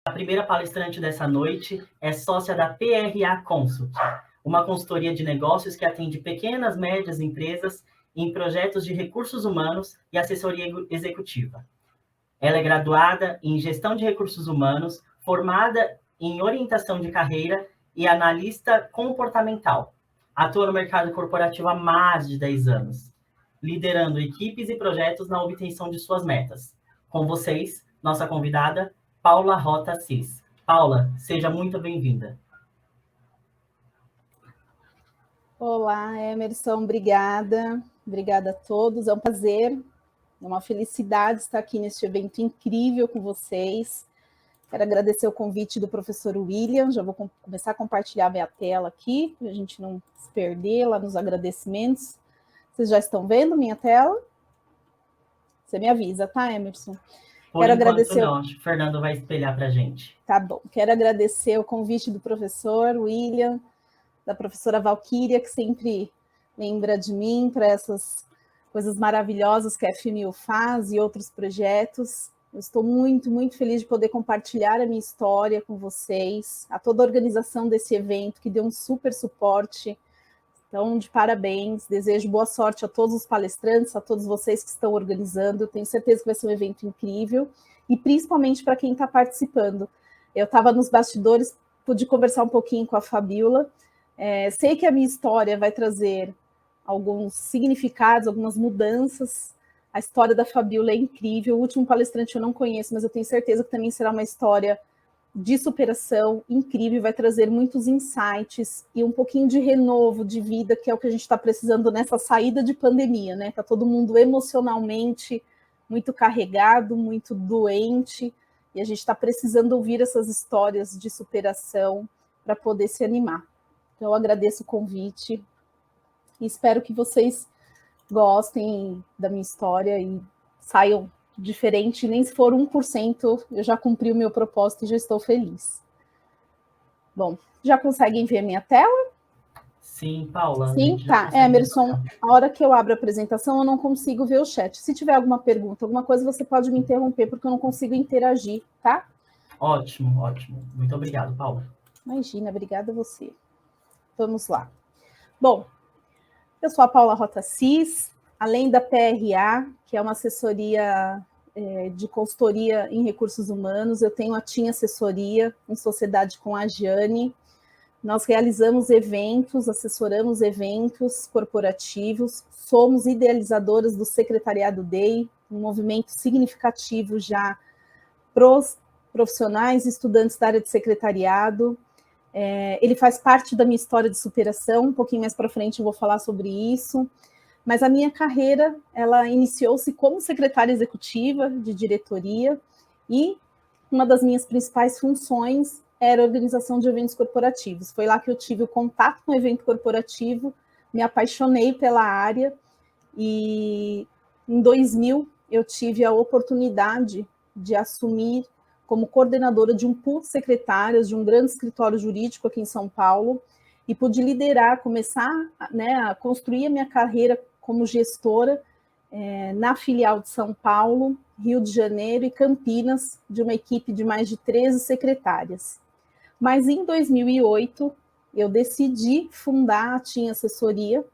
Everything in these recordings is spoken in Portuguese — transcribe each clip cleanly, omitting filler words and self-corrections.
A primeira palestrante dessa noite é sócia da PRA Consult, uma consultoria de negócios que atende pequenas, médias empresas em projetos de recursos humanos e assessoria executiva. Ela é graduada em gestão de recursos humanos, formada em orientação de carreira e analista comportamental. Atua no mercado corporativo há mais de 10 anos, liderando equipes e projetos na obtenção de suas metas. Com vocês, nossa convidada, Paula Rota Assis. Paula, seja muito bem-vinda. Olá, Emerson, obrigada. Obrigada a todos, é um prazer, é uma felicidade estar aqui neste evento incrível com vocês. Quero agradecer o convite do professor William, já vou começar a compartilhar minha tela aqui, para a gente não se perder lá nos agradecimentos. Vocês já estão vendo minha tela? Você me avisa, tá, Emerson? Por enquanto não, acho que o Fernando vai espelhar para a gente. Tá bom, quero agradecer o convite do professor William, da professora Valquíria, que sempre lembra de mim para essas coisas maravilhosas que a FMU faz e outros projetos. Eu estou muito, muito feliz de poder compartilhar a minha história com vocês, a toda a organização desse evento, que deu um super suporte. Então, de parabéns, desejo boa sorte a todos os palestrantes, a todos vocês que estão organizando. Eu tenho certeza que vai ser um evento incrível, e principalmente para quem está participando. Eu estava nos bastidores, pude conversar um pouquinho com a Fabiola. Sei que a minha história vai trazer alguns significados, algumas mudanças. A história da Fabiola é incrível. O último palestrante eu não conheço, mas eu tenho certeza que também será uma história de superação incrível, vai trazer muitos insights e um pouquinho de renovo de vida, que é o que a gente está precisando nessa saída de pandemia, né? Está todo mundo emocionalmente muito carregado, muito doente, e a gente está precisando ouvir essas histórias de superação para poder se animar. Então, eu agradeço o convite e espero que vocês gostem da minha história e saiam diferente, nem se for 1%, eu já cumpri o meu propósito e já estou feliz. Bom, já conseguem ver minha tela? Sim, Paula. Sim, tá. Emerson, a hora que eu abro a apresentação, eu não consigo ver o chat. Se tiver alguma pergunta, alguma coisa, você pode me interromper, porque eu não consigo interagir, tá? Ótimo, ótimo. Muito obrigado, Paula. Imagina, obrigada a você. Vamos lá. Bom, eu sou a Paula Rota Assis, além da PRA, que é uma assessoria de consultoria em recursos humanos, eu tenho a TIM Assessoria, em sociedade com a Jane. Nós realizamos eventos, assessoramos eventos corporativos, somos idealizadoras do Secretariado Day, um movimento significativo já para os profissionais e estudantes da área de secretariado. Ele faz parte da minha história de superação, um pouquinho mais para frente eu vou falar sobre isso, mas a minha carreira, ela iniciou-se como secretária executiva de diretoria, e uma das minhas principais funções era a organização de eventos corporativos. Foi lá que eu tive o contato com o evento corporativo, me apaixonei pela área, e em 2000 eu tive a oportunidade de assumir como coordenadora de um pool de secretárias de um grande escritório jurídico aqui em São Paulo, e pude liderar, começar, né, a construir a minha carreira como gestora na filial de São Paulo, Rio de Janeiro e Campinas, de uma equipe de mais de 13 secretárias. Mas em 2008, eu decidi fundar a TIM Assessoria,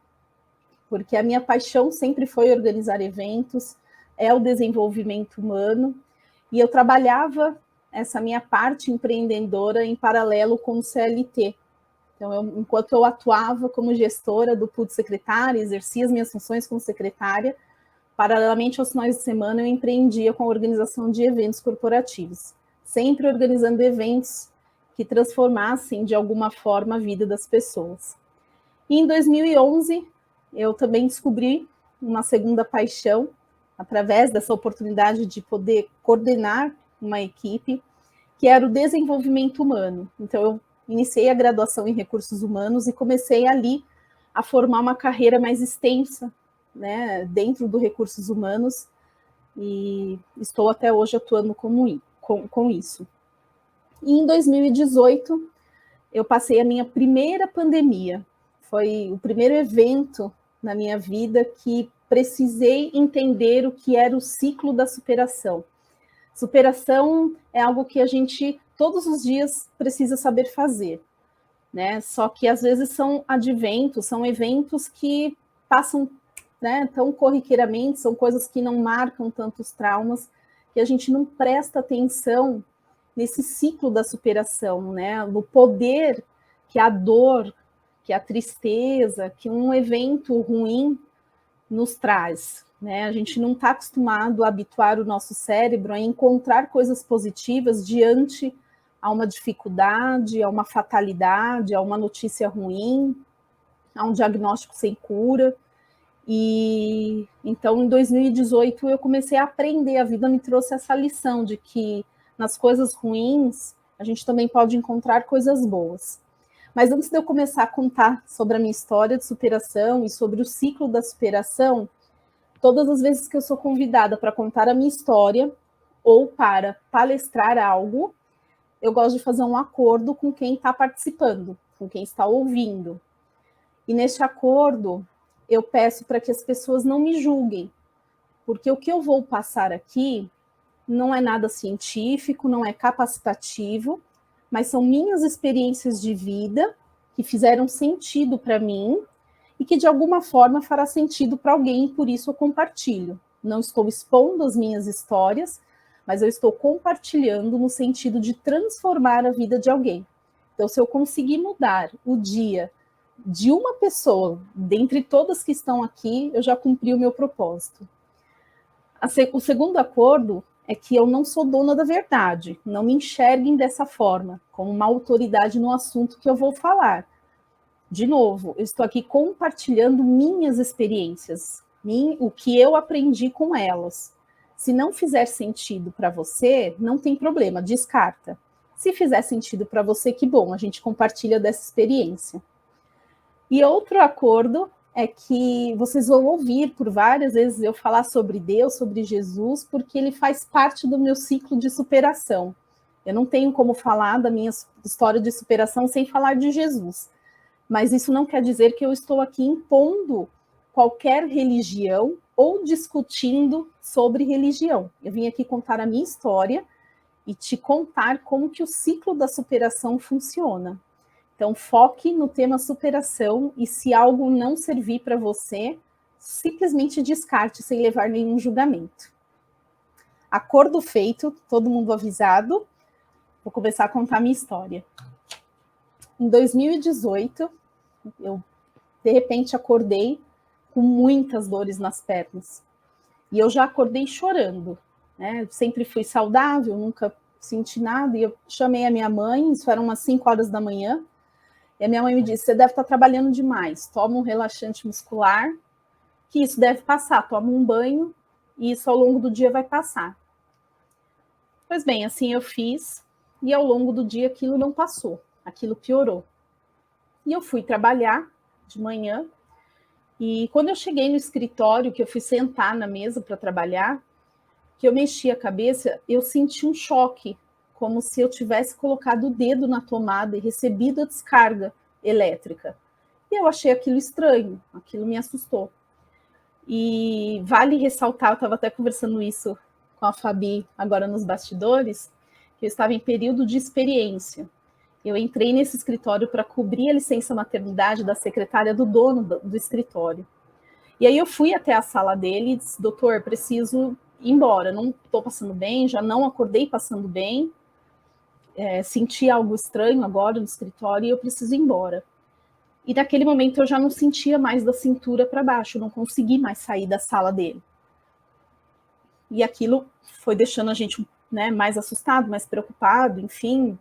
porque a minha paixão sempre foi organizar eventos, é o desenvolvimento humano, e eu trabalhava essa minha parte empreendedora em paralelo com o CLT. Então, enquanto eu atuava como gestora do pool de secretária, exercia as minhas funções como secretária, paralelamente aos finais de semana eu empreendia com a organização de eventos corporativos, sempre organizando eventos que transformassem de alguma forma a vida das pessoas. E em 2011, eu também descobri uma segunda paixão, através dessa oportunidade de poder coordenar uma equipe, que era o desenvolvimento humano. Então, eu iniciei a graduação em recursos humanos e comecei ali a formar uma carreira mais extensa, né, dentro do recursos humanos, e estou até hoje atuando com isso. E em 2018, eu passei a minha primeira pandemia. Foi o primeiro evento na minha vida que precisei entender o que era o ciclo da superação. Superação é algo que a gente todos os dias precisa saber fazer, né? Só que às vezes são adventos, são eventos que passam, né, tão corriqueiramente, são coisas que não marcam tantos traumas, que a gente não presta atenção nesse ciclo da superação, né? No poder que a dor, que a tristeza, que um evento ruim nos traz, né? A gente não está acostumado a habituar o nosso cérebro a encontrar coisas positivas diante a uma dificuldade, a uma fatalidade, a uma notícia ruim, a um diagnóstico sem cura. E então, em 2018, eu comecei a aprender. A vida me trouxe essa lição de que nas coisas ruins a gente também pode encontrar coisas boas. Mas antes de eu começar a contar sobre a minha história de superação e sobre o ciclo da superação, todas as vezes que eu sou convidada para contar a minha história ou para palestrar algo, eu gosto de fazer um acordo com quem está participando, com quem está ouvindo. E neste acordo, eu peço para que as pessoas não me julguem, porque o que eu vou passar aqui não é nada científico, não é capacitativo, mas são minhas experiências de vida que fizeram sentido para mim e que de alguma forma fará sentido para alguém, e por isso eu compartilho. Não estou expondo as minhas histórias, mas eu estou compartilhando no sentido de transformar a vida de alguém. Então, se eu conseguir mudar o dia de uma pessoa, dentre todas que estão aqui, eu já cumpri o meu propósito. O segundo acordo é que eu não sou dona da verdade, não me enxerguem dessa forma, como uma autoridade no assunto que eu vou falar. De novo, eu estou aqui compartilhando minhas experiências, o que eu aprendi com elas. Se não fizer sentido para você, não tem problema, descarta. Se fizer sentido para você, que bom, a gente compartilha dessa experiência. E outro acordo é que vocês vão ouvir por várias vezes eu falar sobre Deus, sobre Jesus, porque ele faz parte do meu ciclo de superação. Eu não tenho como falar da minha história de superação sem falar de Jesus. Mas isso não quer dizer que eu estou aqui impondo qualquer religião ou discutindo sobre religião. Eu vim aqui contar a minha história e te contar como que o ciclo da superação funciona. Então, foque no tema superação e se algo não servir para você, simplesmente descarte sem levar nenhum julgamento. Acordo feito, todo mundo avisado, vou começar a contar a minha história. Em 2018, eu de repente acordei com muitas dores nas pernas. E eu já acordei chorando, né? Eu sempre fui saudável, nunca senti nada, e eu chamei a minha mãe, isso era umas 5 horas da manhã, e a minha mãe me disse, você deve estar trabalhando demais, toma um relaxante muscular, que isso deve passar, toma um banho, e isso ao longo do dia vai passar. Pois bem, assim eu fiz, e ao longo do dia aquilo não passou, aquilo piorou. E eu fui trabalhar de manhã, e quando eu cheguei no escritório, que eu fui sentar na mesa para trabalhar, que eu mexi a cabeça, eu senti um choque, como se eu tivesse colocado o dedo na tomada e recebido a descarga elétrica. E eu achei aquilo estranho, aquilo me assustou. E vale ressaltar, eu estava até conversando isso com a Fabi agora nos bastidores, que eu estava em período de experiência. Eu entrei nesse escritório para cobrir a licença maternidade da secretária do dono do escritório. E aí eu fui até a sala dele e disse, doutor, preciso ir embora, não estou passando bem, já não acordei passando bem, senti algo estranho agora no escritório e eu preciso ir embora. E naquele momento eu já não sentia mais da cintura para baixo, não consegui mais sair da sala dele. E aquilo foi deixando a gente, né, mais assustado, mais preocupado, enfim,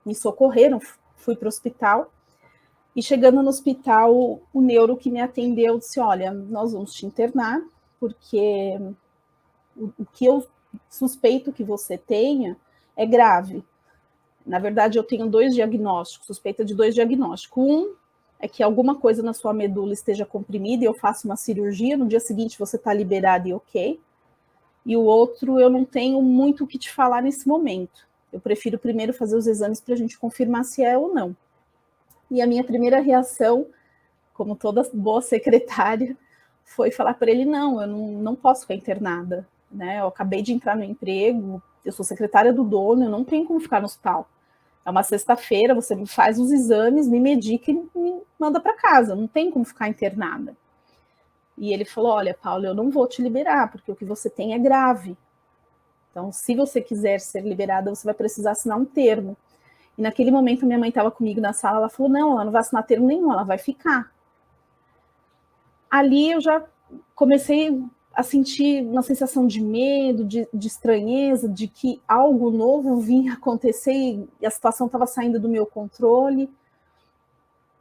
me socorreram, fui para o hospital. E chegando no hospital, o neuro que me atendeu disse, olha, nós vamos te internar, porque o que eu suspeito que você tenha é grave. Na verdade, eu tenho 2 diagnósticos, suspeita de 2 diagnósticos. Um é que alguma coisa na sua medula esteja comprimida e eu faço uma cirurgia, no dia seguinte você está liberado e ok. E o outro, eu não tenho muito o que te falar nesse momento. Eu prefiro primeiro fazer os exames para a gente confirmar se é ou não. E a minha primeira reação, como toda boa secretária, foi falar para ele, não, eu não posso ficar internada. Né? Eu acabei de entrar no emprego, eu sou secretária do dono, eu não tenho como ficar no hospital. É uma sexta-feira, você me faz os exames, me medica e me manda para casa, não tem como ficar internada. E ele falou, olha, Paula, eu não vou te liberar, porque o que você tem é grave. Então, se você quiser ser liberada, você vai precisar assinar um termo. E naquele momento, minha mãe estava comigo na sala, ela falou, não, ela não vai assinar termo nenhum, ela vai ficar. Ali eu já comecei a sentir uma sensação de medo, de estranheza, de que algo novo vinha acontecer e a situação estava saindo do meu controle.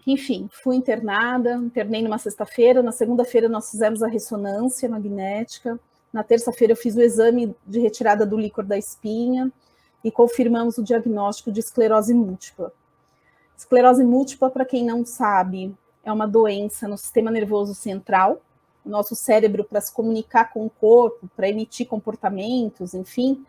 Enfim, fui internada, internei numa sexta-feira, na segunda-feira nós fizemos a ressonância magnética, na terça-feira eu fiz o exame de retirada do líquor da espinha e confirmamos o diagnóstico de esclerose múltipla. Esclerose múltipla, para quem não sabe, é uma doença no sistema nervoso central. O nosso cérebro, para se comunicar com o corpo, para emitir comportamentos, enfim,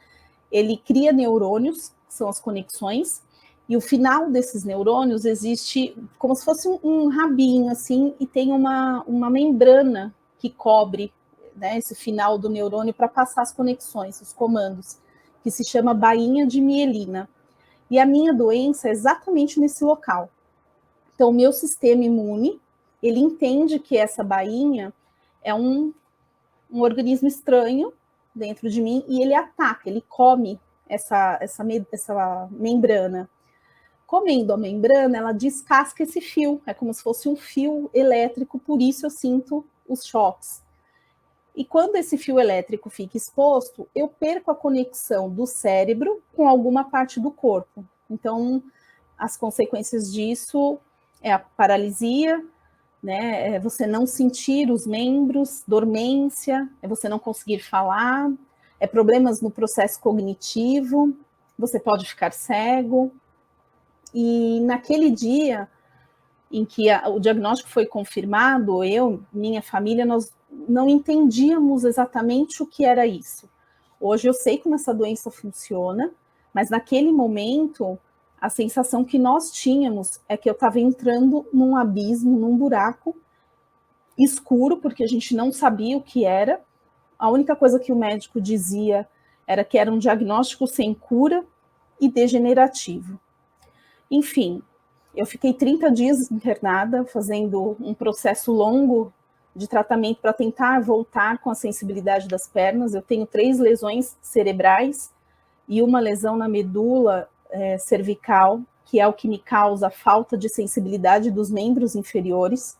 ele cria neurônios, que são as conexões, e o final desses neurônios existe como se fosse um rabinho, assim, e tem uma membrana que cobre, né, esse final do neurônio para passar as conexões, os comandos, que se chama bainha de mielina. E a minha doença é exatamente nesse local. Então, o meu sistema imune, ele entende que essa bainha é um organismo estranho dentro de mim e ele ataca, ele come essa membrana. Comendo a membrana, ela descasca esse fio, é como se fosse um fio elétrico, por isso eu sinto os choques. E quando esse fio elétrico fica exposto, eu perco a conexão do cérebro com alguma parte do corpo. Então, as consequências disso é a paralisia, né? É você não sentir os membros, dormência, é você não conseguir falar, é problemas no processo cognitivo, você pode ficar cego. E naquele dia em que o diagnóstico foi confirmado, eu, minha família, nós não entendíamos exatamente o que era isso. Hoje eu sei como essa doença funciona, mas naquele momento, a sensação que nós tínhamos é que eu estava entrando num abismo, num buraco escuro, porque a gente não sabia o que era. A única coisa que o médico dizia era um diagnóstico sem cura e degenerativo. Enfim, eu fiquei 30 dias internada, fazendo um processo longo de tratamento para tentar voltar com a sensibilidade das pernas. Eu tenho 3 lesões cerebrais e uma lesão na medula cervical, que é o que me causa falta de sensibilidade dos membros inferiores.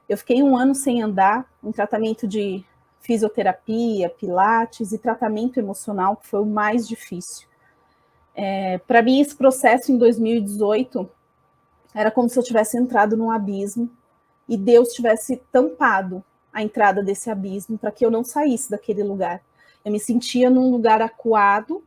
Eu fiquei 1 ano sem andar, em tratamento de fisioterapia, pilates e tratamento emocional, que foi o mais difícil. Para mim, esse processo em 2018 era como se eu tivesse entrado num abismo e Deus tivesse tampado a entrada desse abismo para que eu não saísse daquele lugar. Eu me sentia num lugar acuado,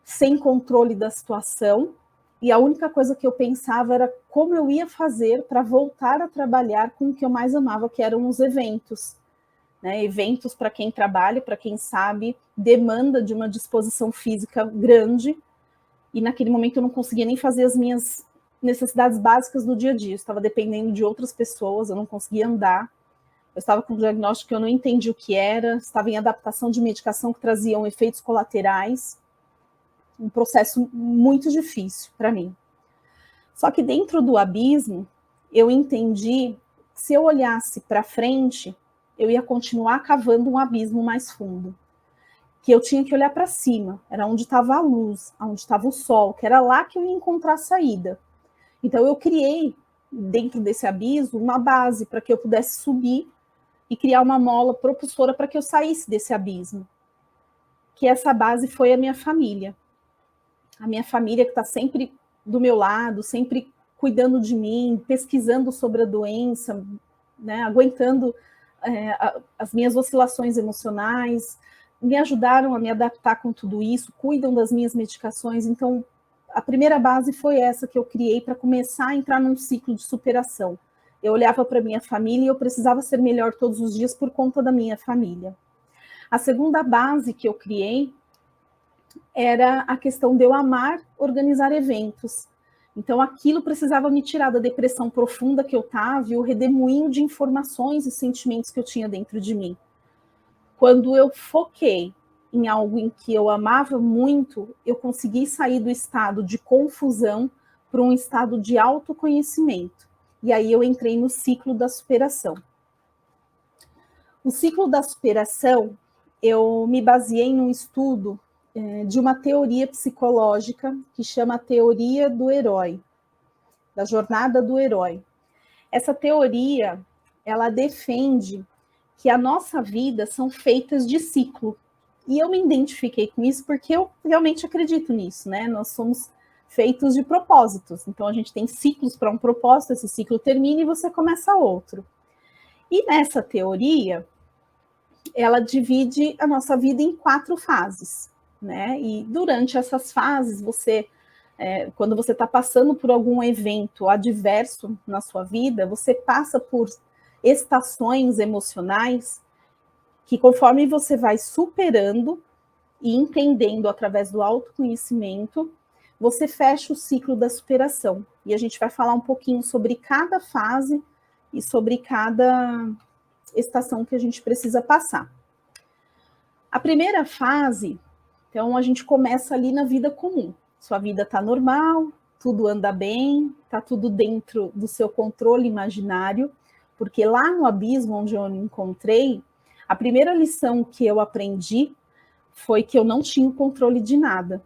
sem controle da situação, e a única coisa que eu pensava era como eu ia fazer para voltar a trabalhar com o que eu mais amava, que eram os eventos. Né? Eventos, para quem trabalha, para quem sabe, demanda de uma disposição física grande, e naquele momento eu não conseguia nem fazer as minhas necessidades básicas do dia a dia. Eu estava dependendo de outras pessoas, eu não conseguia andar. Eu estava com um diagnóstico que eu não entendi o que era, estava em adaptação de medicação que traziam efeitos colaterais. Um processo muito difícil para mim. Só que dentro do abismo, eu entendi que se eu olhasse para frente, eu ia continuar cavando um abismo mais fundo. Que eu tinha que olhar para cima, era onde estava a luz, onde estava o sol, que era lá que eu ia encontrar a saída. Então eu criei, dentro desse abismo, uma base para que eu pudesse subir e criar uma mola propulsora para que eu saísse desse abismo. Que essa base foi a minha família. A minha família que está sempre do meu lado, sempre cuidando de mim, pesquisando sobre a doença, né, aguentando as minhas oscilações emocionais, me ajudaram a me adaptar com tudo isso, cuidam das minhas medicações. Então, a primeira base foi essa que eu criei para começar a entrar num ciclo de superação. Eu olhava para minha família e eu precisava ser melhor todos os dias por conta da minha família. A segunda base que eu criei era a questão de eu amar organizar eventos. Então, aquilo precisava me tirar da depressão profunda que eu estava e o redemoinho de informações e sentimentos que eu tinha dentro de mim. Quando eu foquei em algo em que eu amava muito, eu consegui sair do estado de confusão para um estado de autoconhecimento. E aí eu entrei no ciclo da superação. O ciclo da superação, eu me baseei num estudo de uma teoria psicológica que chama a teoria do herói, da jornada do herói. Essa teoria, ela defende que a nossa vida são feitas de ciclo. E eu me identifiquei com isso porque eu realmente acredito nisso, né? Nós somos feitos de propósitos. Então a gente tem ciclos para um propósito, esse ciclo termina e você começa outro. E nessa teoria, ela divide a nossa vida em 4 fases, né? E durante essas fases, quando você está passando por algum evento adverso na sua vida, você passa por estações emocionais que, conforme você vai superando e entendendo através do autoconhecimento, você fecha o ciclo da superação. E a gente vai falar um pouquinho sobre cada fase e sobre cada estação que a gente precisa passar. A primeira fase, então, a gente começa ali na vida comum. Sua vida está normal, tudo anda bem, está tudo dentro do seu controle imaginário, porque lá no abismo onde eu me encontrei, a primeira lição que eu aprendi foi que eu não tinha o controle de nada,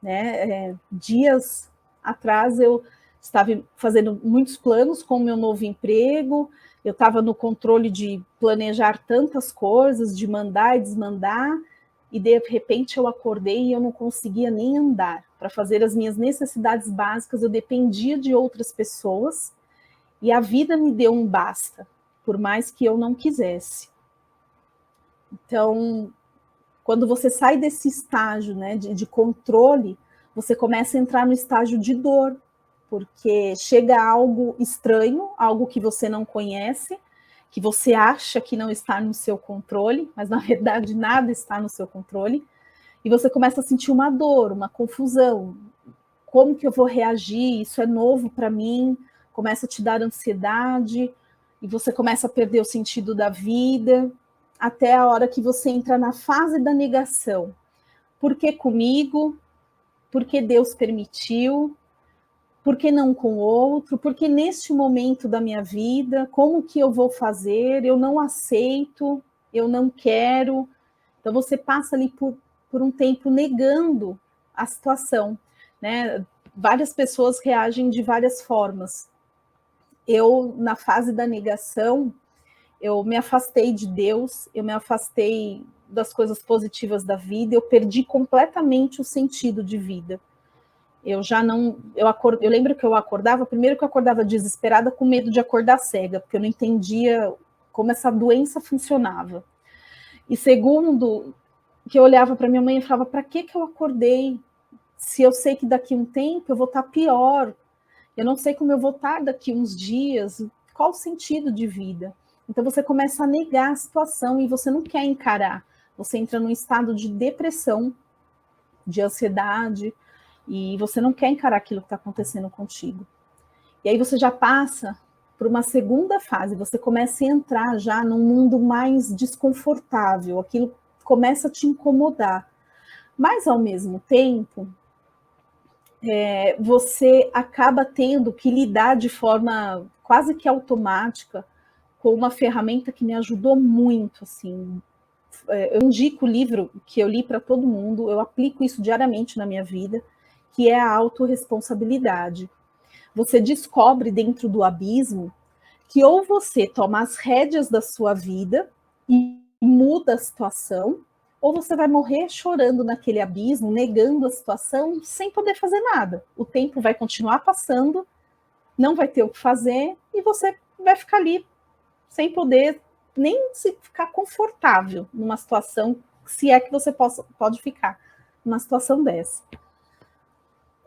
né? Dias atrás eu estava fazendo muitos planos com o meu novo emprego, eu estava no controle de planejar tantas coisas, de mandar e desmandar, e de repente eu acordei e eu não conseguia nem andar. Para fazer as minhas necessidades básicas, eu dependia de outras pessoas, e a vida me deu um basta, por mais que eu não quisesse. Então, quando você sai desse estágio, né, de controle, você começa a entrar no estágio de dor, porque chega algo estranho, algo que você não conhece, que você acha que não está no seu controle, mas na verdade nada está no seu controle, e você começa a sentir uma dor, uma confusão. Como que eu vou reagir? Isso é novo para mim, começa a te dar ansiedade, e você começa a perder o sentido da vida, até a hora que você entra na fase da negação. Por que comigo? Por que Deus permitiu? Por que não com o outro? Porque neste momento da minha vida, como que eu vou fazer? Eu não aceito, eu não quero. Então você passa ali por um tempo negando a situação, né? Várias pessoas reagem de várias formas. Eu, na fase da negação, eu me afastei de Deus, eu me afastei das coisas positivas da vida, eu perdi completamente o sentido de vida. Eu já não, eu lembro que eu acordava, primeiro que eu acordava desesperada com medo de acordar cega, porque eu não entendia como essa doença funcionava. E segundo, que eu olhava para minha mãe e falava, para que eu acordei? Se eu sei que daqui a um tempo eu vou estar pior, eu não sei como eu vou estar daqui uns dias, qual o sentido de vida? Então você começa a negar a situação e você não quer encarar. Você entra num estado de depressão, de ansiedade, e você não quer encarar aquilo que está acontecendo contigo. E aí você já passa por uma segunda fase, você começa a entrar já num mundo mais desconfortável, aquilo começa a te incomodar. Mas, ao mesmo tempo, você acaba tendo que lidar de forma quase que automática com uma ferramenta que me ajudou muito, assim. Eu indico o livro que eu li para todo mundo, eu aplico isso diariamente na minha vida, que é a autorresponsabilidade. Você descobre dentro do abismo que ou você toma as rédeas da sua vida e muda a situação, ou você vai morrer chorando naquele abismo, negando a situação, sem poder fazer nada. O tempo vai continuar passando, não vai ter o que fazer, e você vai ficar ali sem poder nem se ficar confortável numa situação, se é que você pode ficar numa situação dessa.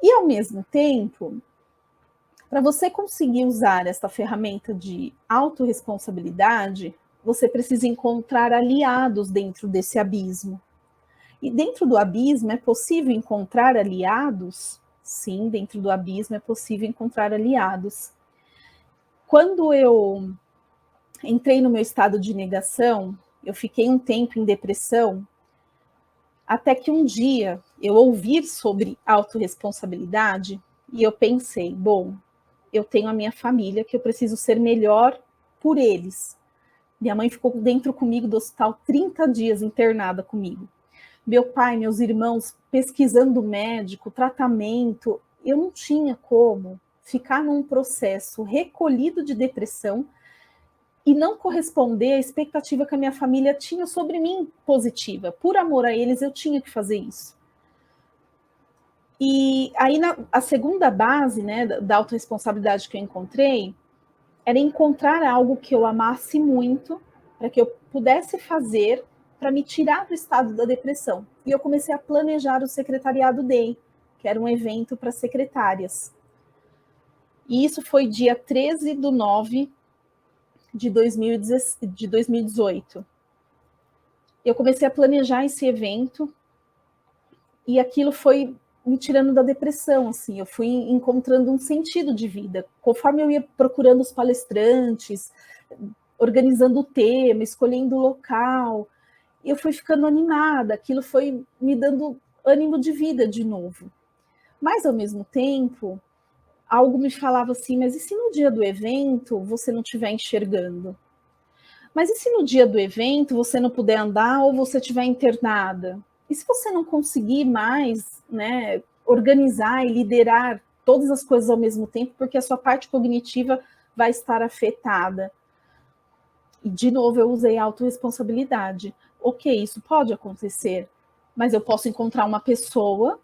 E, ao mesmo tempo, para você conseguir usar essa ferramenta de autorresponsabilidade, você precisa encontrar aliados dentro desse abismo. E dentro do abismo é possível encontrar aliados? Sim, dentro do abismo é possível encontrar aliados. Quando eu entrei no meu estado de negação, eu fiquei um tempo em depressão, Até que um dia eu ouvi sobre autorresponsabilidade e eu pensei, bom, eu tenho a minha família, que eu preciso ser melhor por eles. Minha mãe ficou dentro comigo do hospital 30 dias internada comigo. Meu pai, meus irmãos, pesquisando médico, tratamento, eu não tinha como ficar num processo recolhido de depressão e não corresponder à expectativa que a minha família tinha sobre mim positiva. Por amor a eles, eu tinha que fazer isso. E aí, a segunda base, né, da autorresponsabilidade que eu encontrei era encontrar algo que eu amasse muito para que eu pudesse fazer para me tirar do estado da depressão. E eu comecei a planejar o Secretariado Day, que era um evento para secretárias. E isso foi dia 13/9 de 2018. Eu comecei a planejar esse evento e aquilo foi me tirando da depressão, assim, eu fui encontrando um sentido de vida. Conforme eu ia procurando os palestrantes, organizando o tema, escolhendo o local, eu fui ficando animada, aquilo foi me dando ânimo de vida de novo. Mas, ao mesmo tempo, algo me falava assim, mas e se no dia do evento você não estiver enxergando? Mas e se no dia do evento você não puder andar ou você estiver internada? E se você não conseguir mais, né, organizar e liderar todas as coisas ao mesmo tempo, porque a sua parte cognitiva vai estar afetada? E, de novo, eu usei a autorresponsabilidade. Ok, isso pode acontecer, mas eu posso encontrar uma pessoa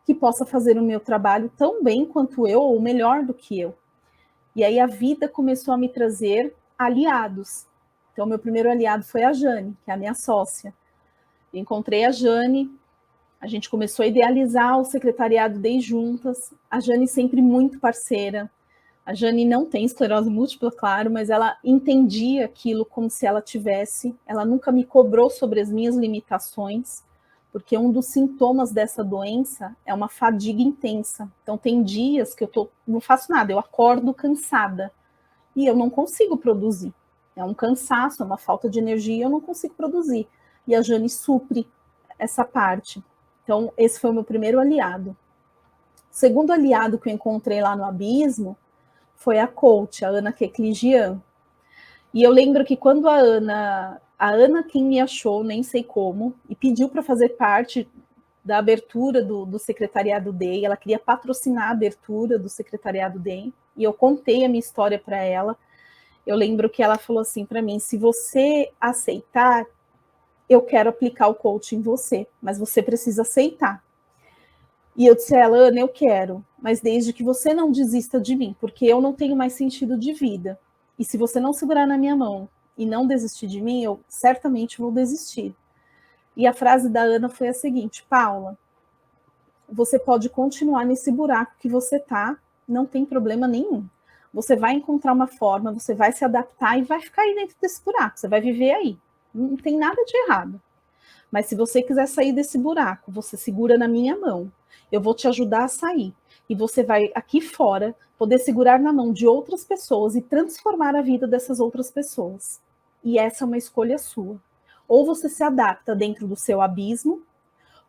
que possa fazer o meu trabalho tão bem quanto eu, ou melhor do que eu. E aí a vida começou a me trazer aliados. Então, meu primeiro aliado foi a Jane, que é a minha sócia. Eu encontrei a Jane, a gente começou a idealizar o Secretariado Day juntas. A Jane sempre muito parceira. A Jane não tem esclerose múltipla, claro, mas ela entendia aquilo como se ela tivesse. Ela nunca me cobrou sobre as minhas limitações, porque um dos sintomas dessa doença é uma fadiga intensa. Então, tem dias que eu não faço nada, eu acordo cansada e eu não consigo produzir. É um cansaço, é uma falta de energia, eu não consigo produzir. E a Jane supre essa parte. Então, esse foi o meu primeiro aliado. O segundo aliado que eu encontrei lá no Abismo foi a coach, a Ana Kekligian. E eu lembro que quando a Ana quem me achou, nem sei como, e pediu para fazer parte da abertura do Secretariado Day, ela queria patrocinar a abertura do Secretariado Day, e eu contei a minha história para ela. Eu lembro que ela falou assim para mim, se você aceitar, eu quero aplicar o coaching em você, mas você precisa aceitar. E eu disse a ela, Ana, eu quero, mas desde que você não desista de mim, porque eu não tenho mais sentido de vida. E se você não segurar na minha mão e não desistir de mim, eu certamente vou desistir. E a frase da Ana foi a seguinte, Paula, você pode continuar nesse buraco que você está, não tem problema nenhum. Você vai encontrar uma forma, você vai se adaptar e vai ficar aí dentro desse buraco, você vai viver aí. Não tem nada de errado. Mas se você quiser sair desse buraco, você segura na minha mão. Eu vou te ajudar a sair. E você vai aqui fora poder segurar na mão de outras pessoas e transformar a vida dessas outras pessoas. E essa é uma escolha sua. Ou você se adapta dentro do seu abismo,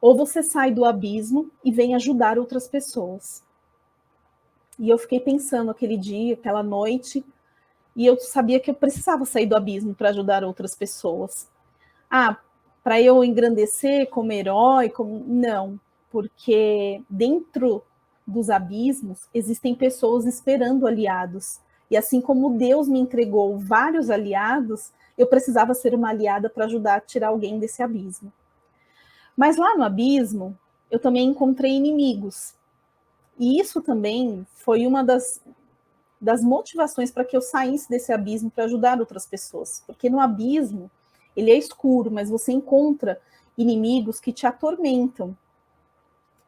ou você sai do abismo e vem ajudar outras pessoas. E eu fiquei pensando aquele dia, aquela noite, e eu sabia que eu precisava sair do abismo para ajudar outras pessoas. Para eu engrandecer como herói, não, porque dentro dos abismos existem pessoas esperando aliados. E assim como Deus me entregou vários aliados, eu precisava ser uma aliada para ajudar a tirar alguém desse abismo. Mas lá no abismo, eu também encontrei inimigos. E isso também foi uma das motivações para que eu saísse desse abismo para ajudar outras pessoas. Porque no abismo, ele é escuro, mas você encontra inimigos que te atormentam,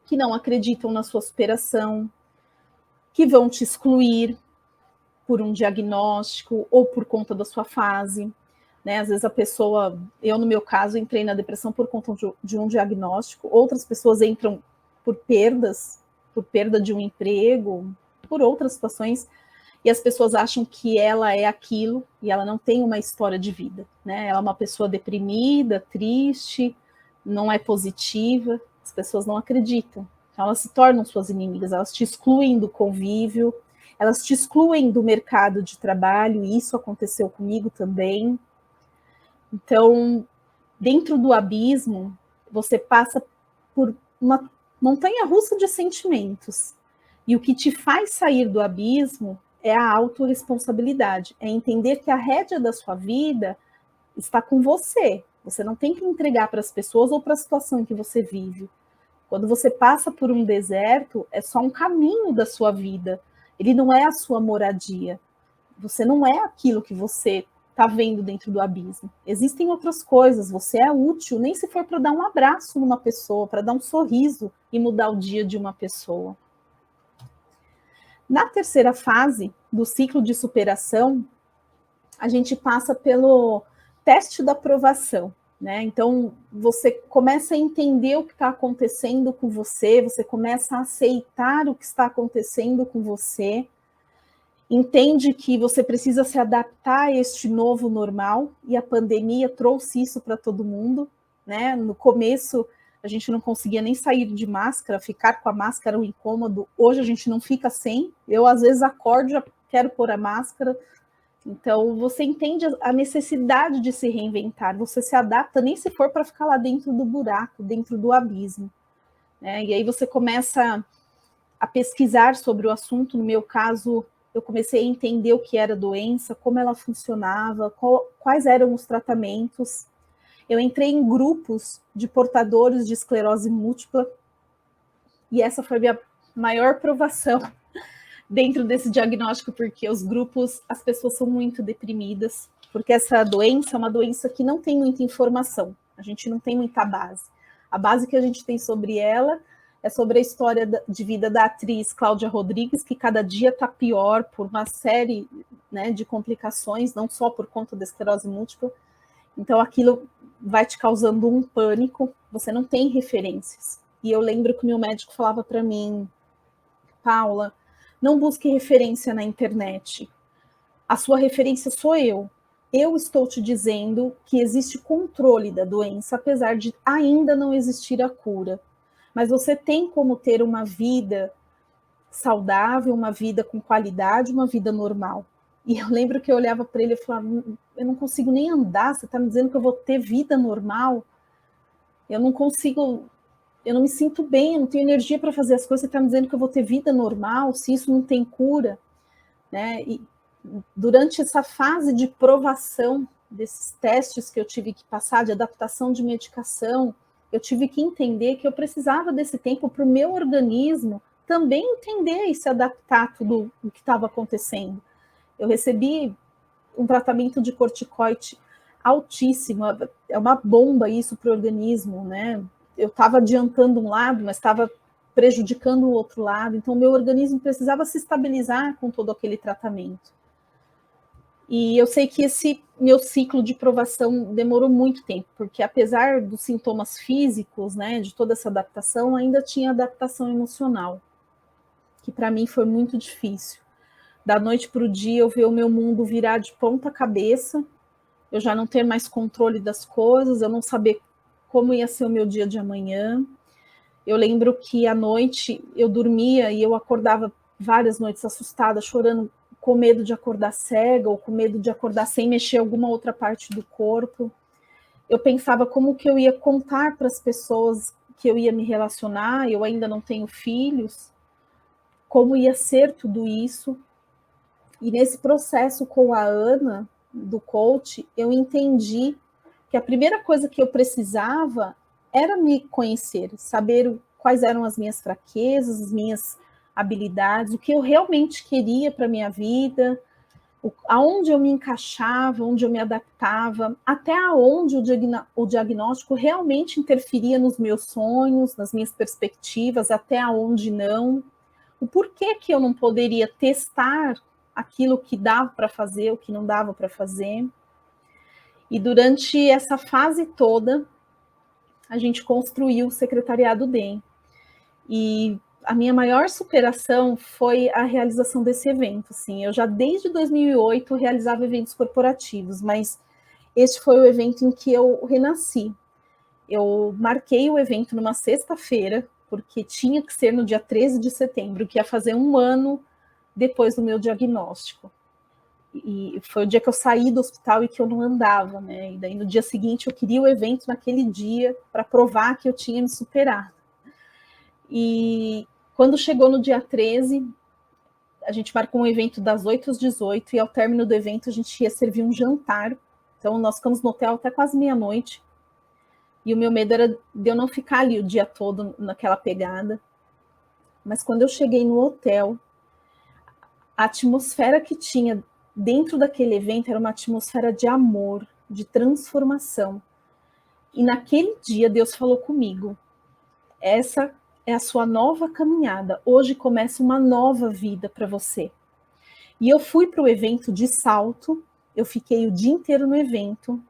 que não acreditam na sua superação, que vão te excluir por um diagnóstico ou por conta da sua fase. Né? Às vezes a pessoa, eu no meu caso, entrei na depressão por conta de um diagnóstico, outras pessoas entram por perda de um emprego, por outras situações, e as pessoas acham que ela é aquilo e ela não tem uma história de vida, né? Ela é uma pessoa deprimida, triste, não é positiva, as pessoas não acreditam. Então, elas se tornam suas inimigas, elas te excluem do convívio, elas te excluem do mercado de trabalho, e isso aconteceu comigo também. Então, dentro do abismo, você passa por uma montanha-russa de sentimentos. E o que te faz sair do abismo é a autorresponsabilidade, é entender que a rédea da sua vida está com você. Você não tem que entregar para as pessoas ou para a situação em que você vive. Quando você passa por um deserto, é só um caminho da sua vida. Ele não é a sua moradia. Você não é aquilo que você está vendo dentro do abismo. Existem outras coisas. Você é útil, nem se for para dar um abraço numa pessoa, para dar um sorriso e mudar o dia de uma pessoa. Na terceira fase do ciclo de superação, a gente passa pelo teste da aprovação, né? Então, você começa a entender o que está acontecendo com você, você começa a aceitar o que está acontecendo com você, entende que você precisa se adaptar a este novo normal, e a pandemia trouxe isso para todo mundo, né? No começo, a gente não conseguia nem sair de máscara, ficar com a máscara era um incômodo. Hoje a gente não fica sem. Eu, às vezes, acordo, já quero pôr a máscara. Então, você entende a necessidade de se reinventar, você se adapta, nem se for para ficar lá dentro do buraco, dentro do abismo, né? E aí você começa a pesquisar sobre o assunto. No meu caso, eu comecei a entender o que era a doença, como ela funcionava, quais eram os tratamentos. Eu entrei em grupos de portadores de esclerose múltipla, e essa foi a minha maior provação dentro desse diagnóstico, porque os grupos, as pessoas são muito deprimidas, porque essa doença é uma doença que não tem muita informação, a gente não tem muita base. A base que a gente tem sobre ela é sobre a história de vida da atriz Cláudia Rodrigues, que cada dia está pior por uma série, né, de complicações, não só por conta da esclerose múltipla. Então aquilo vai te causando um pânico, você não tem referências. E eu lembro que o meu médico falava para mim: Paula, não busque referência na internet. A sua referência sou eu. Eu estou te dizendo que existe controle da doença, apesar de ainda não existir a cura. Mas você tem como ter uma vida saudável, uma vida com qualidade, uma vida normal. E eu lembro que eu olhava para ele e falava: eu não consigo nem andar, você está me dizendo que eu vou ter vida normal? Eu não consigo, eu não me sinto bem, eu não tenho energia para fazer as coisas, você está me dizendo que eu vou ter vida normal, se isso não tem cura, né? E durante essa fase de provação desses testes que eu tive que passar, de adaptação de medicação, eu tive que entender que eu precisava desse tempo para o meu organismo também entender e se adaptar a tudo o que estava acontecendo. Eu recebi um tratamento de corticoide altíssimo, é uma bomba isso para o organismo, né? Eu estava adiantando um lado, mas estava prejudicando o outro lado, então o meu organismo precisava se estabilizar com todo aquele tratamento. E eu sei que esse meu ciclo de provação demorou muito tempo, porque apesar dos sintomas físicos, né, de toda essa adaptação, ainda tinha adaptação emocional, que para mim foi muito difícil. Da noite para o dia eu ver o meu mundo virar de ponta cabeça, eu já não ter mais controle das coisas, eu não saber como ia ser o meu dia de amanhã. Eu lembro que à noite eu dormia e eu acordava várias noites assustada, chorando, com medo de acordar cega ou com medo de acordar sem mexer alguma outra parte do corpo. Eu pensava como que eu ia contar para as pessoas que eu ia me relacionar, eu ainda não tenho filhos, como ia ser tudo isso. E nesse processo com a Ana, do coach, eu entendi que a primeira coisa que eu precisava era me conhecer, saber quais eram as minhas fraquezas, as minhas habilidades, o que eu realmente queria para a minha vida, aonde eu me encaixava, onde eu me adaptava, até aonde o diagnóstico realmente interferia nos meus sonhos, nas minhas perspectivas, até aonde não. O porquê que eu não poderia testar aquilo que dava para fazer, o que não dava para fazer. E durante essa fase toda, a gente construiu o Secretariado DEM. E a minha maior superação foi a realização desse evento. Assim, eu já desde 2008 realizava eventos corporativos, mas este foi o evento em que eu renasci. eu marquei o evento numa sexta-feira, porque tinha que ser no dia 13 de setembro, que ia fazer 1 ano depois do meu diagnóstico. E foi o dia que eu saí do hospital e que eu não andava, né? E daí no dia seguinte eu queria o evento naquele dia para provar que eu tinha me superado. E quando chegou no dia 13, a gente marcou um evento das 8 às 18 e ao término do evento a gente ia servir um jantar. Então nós ficamos no hotel até quase meia-noite. E o meu medo era de eu não ficar ali o dia todo naquela pegada. Mas quando eu cheguei no hotel, a atmosfera que tinha dentro daquele evento era uma atmosfera de amor, de transformação. E naquele dia Deus falou comigo: essa é a sua nova caminhada. Hoje começa uma nova vida para você. E eu fui para o evento de salto, eu fiquei o dia inteiro no evento.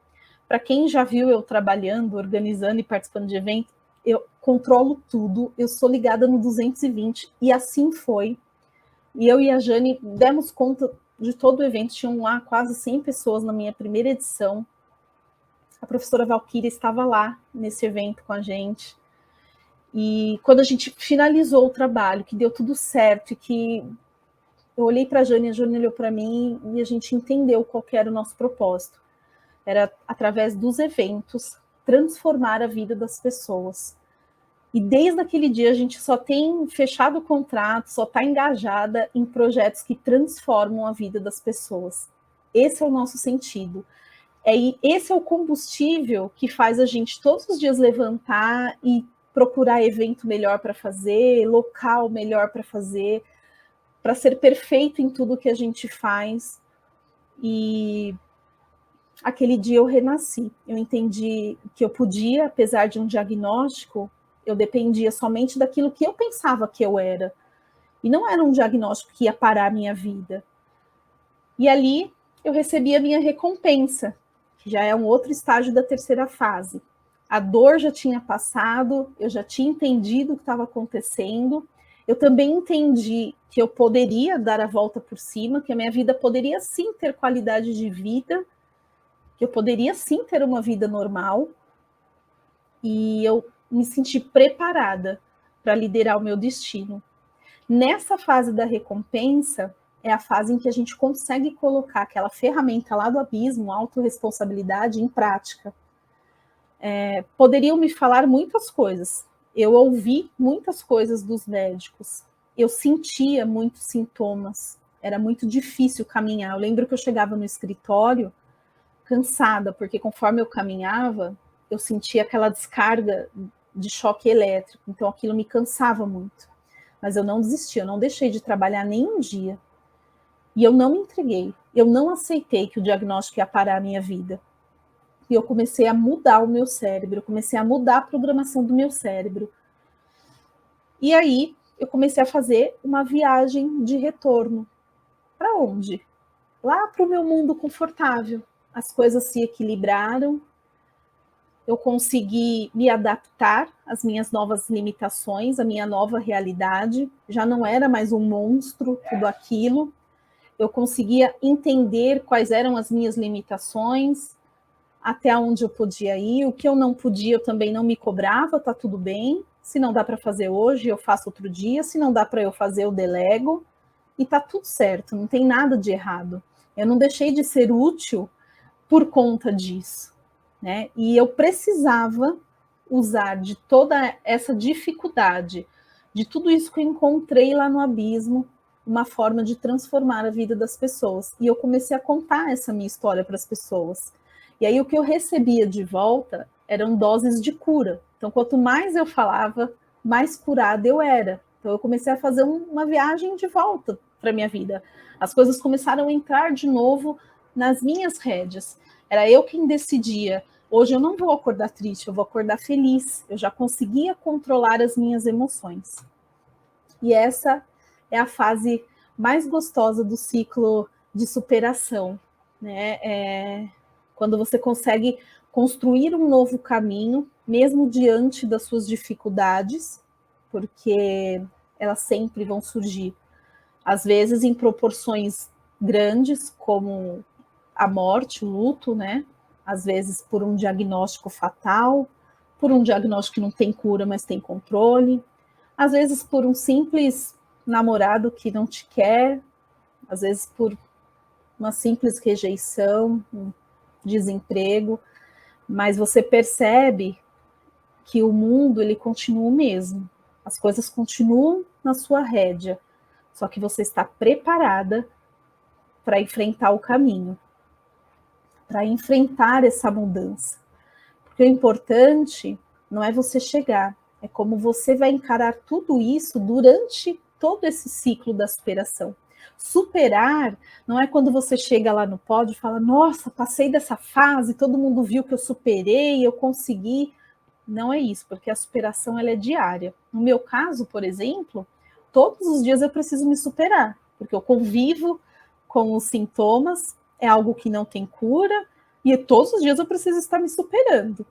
Para quem já viu eu trabalhando, organizando e participando de evento, eu controlo tudo, eu sou ligada no 220, e assim foi. E eu e a Jane demos conta de todo o evento, tinham lá quase 100 pessoas na minha primeira edição. A professora Valquíria estava lá nesse evento com a gente. E quando a gente finalizou o trabalho, que deu tudo certo, e que eu olhei para a Jane olhou para mim, e a gente entendeu qual era o nosso propósito. Era, através dos eventos, transformar a vida das pessoas. E desde aquele dia a gente só tem fechado o contrato, só está engajada em projetos que transformam a vida das pessoas. Esse é o nosso sentido. Esse é o combustível que faz a gente todos os dias levantar e procurar evento melhor para fazer, local melhor para fazer, para ser perfeito em tudo que a gente faz. E aquele dia eu renasci. Eu entendi que eu podia, apesar de um diagnóstico, eu dependia somente daquilo que eu pensava que eu era. E não era um diagnóstico que ia parar a minha vida. E ali eu recebi a minha recompensa, que já é um outro estágio da terceira fase. A dor já tinha passado, eu já tinha entendido o que estava acontecendo. Eu também entendi que eu poderia dar a volta por cima, que a minha vida poderia sim ter qualidade de vida, que eu poderia sim ter uma vida normal, e eu me senti preparada para liderar o meu destino. Nessa fase da recompensa, é a fase em que a gente consegue colocar aquela ferramenta lá do abismo, autorresponsabilidade, em prática. Poderiam me falar muitas coisas, eu ouvi muitas coisas dos médicos, eu sentia muitos sintomas, era muito difícil caminhar. Eu lembro que eu chegava no escritório cansada, porque conforme eu caminhava, eu sentia aquela descarga de choque elétrico, então aquilo me cansava muito. Mas eu não desisti, eu não deixei de trabalhar nem um dia. E eu não me entreguei, eu não aceitei que o diagnóstico ia parar a minha vida. E eu comecei a mudar o meu cérebro, eu comecei a mudar a programação do meu cérebro. E aí eu comecei a fazer uma viagem de retorno. Para onde? Lá para o meu mundo confortável. As coisas se equilibraram, eu consegui me adaptar às minhas novas limitações, à minha nova realidade, já não era mais um monstro, tudo aquilo, eu conseguia entender quais eram as minhas limitações, até onde eu podia ir, o que eu não podia eu também não me cobrava, tá tudo bem, se não dá para fazer hoje, eu faço outro dia, se não dá para eu fazer, eu delego, e tá tudo certo, não tem nada de errado. Eu não deixei de ser útil por conta disso, né? E eu precisava usar de toda essa dificuldade, de tudo isso que eu encontrei lá no abismo, uma forma de transformar a vida das pessoas. E eu comecei a contar essa minha história para as pessoas. E aí o que eu recebia de volta eram doses de cura. Então, quanto mais eu falava, mais curada eu era. Então, eu comecei a fazer uma viagem de volta para a minha vida. As coisas começaram a entrar de novo nas minhas rédeas. Era eu quem decidia. Hoje eu não vou acordar triste, eu vou acordar feliz. Eu já conseguia controlar as minhas emoções. E essa é a fase mais gostosa do ciclo de superação, né? Quando você consegue construir um novo caminho, mesmo diante das suas dificuldades, porque elas sempre vão surgir. Às vezes em proporções grandes, como a morte, o luto, né? Às vezes por um diagnóstico fatal, por um diagnóstico que não tem cura, mas tem controle, às vezes por um simples namorado que não te quer, às vezes por uma simples rejeição, um desemprego, mas você percebe que o mundo ele continua o mesmo, as coisas continuam na sua rédea, só que você está preparada para enfrentar o caminho, para enfrentar essa mudança. Porque o importante não é você chegar, é como você vai encarar tudo isso durante todo esse ciclo da superação. Superar não é quando você chega lá no pódio e fala, nossa, passei dessa fase, todo mundo viu que eu superei, eu consegui. Não é isso, porque a superação ela é diária. No meu caso, por exemplo, todos os dias eu preciso me superar, porque eu convivo com os sintomas, é algo que não tem cura, e todos os dias eu preciso estar me superando.